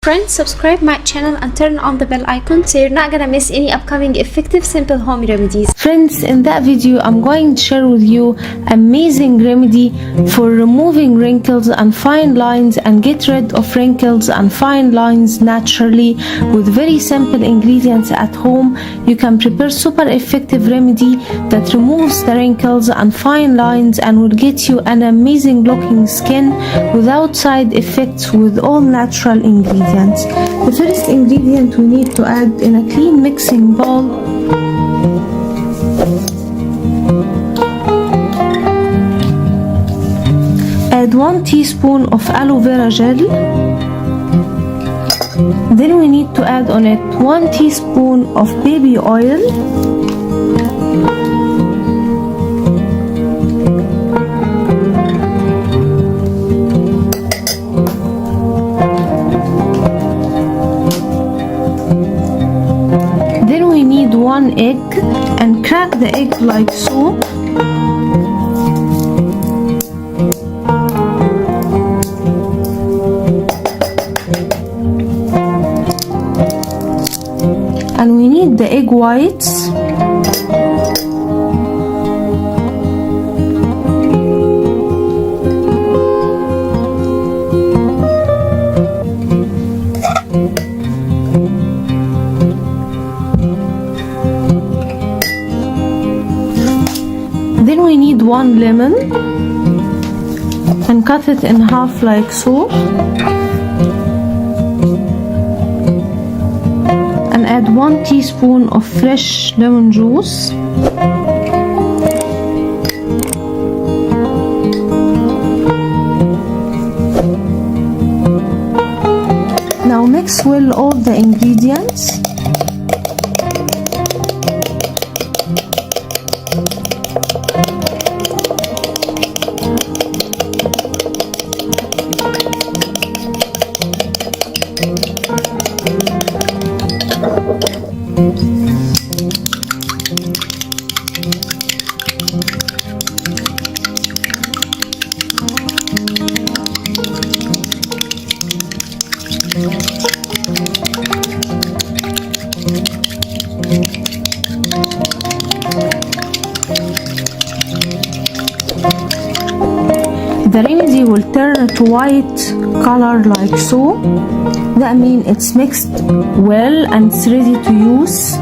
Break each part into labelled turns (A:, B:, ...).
A: Friends, subscribe my channel and turn on the bell icon so you're not gonna miss any upcoming effective simple home remedies.
B: Friends, in that video I'm going to share with you amazing remedy for removing wrinkles and fine lines and get rid of wrinkles and fine lines naturally with very simple ingredients at home. You can prepare super effective remedy that removes the wrinkles and fine lines and will get you an amazing looking skin without side effects with all natural ingredients. The first ingredient we need to add in a clean mixing bowl add 1 teaspoon of aloe vera gel. Then we need to add on it 1 teaspoon of baby oil, then we need 1 egg and crack the egg like so. And we need the egg whites. Then we need 1 lemon and cut it in half like so. And add 1 teaspoon of fresh lemon juice. Now mix well all the ingredients. The remedy will turn to white color like so. That means it's mixed well and it's ready to use.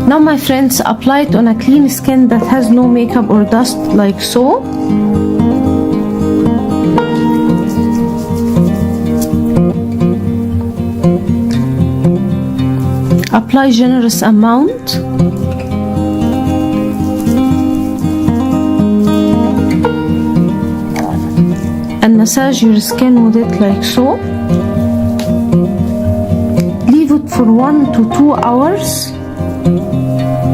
B: Now my friends, apply it on a clean skin that has no makeup or dust like so. Apply generous amount. And massage your skin with it like so. Leave it for 1 to 2 hours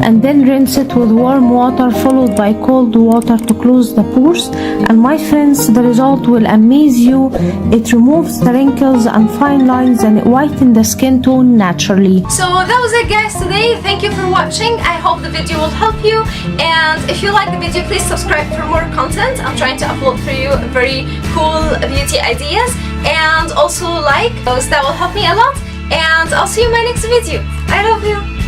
B: and then rinse it with warm water followed by cold water to close the pores. And my friends, the result will amaze you. It removes the wrinkles and fine lines and it whitens the skin tone naturally.
A: So that was it guys today. Thank you for watching. I hope the video will help you, and if you like the video, please subscribe for more content. I'm trying to upload for you very cool beauty ideas, and also like those. That will help me a lot, and I'll see you in my next video. I love you.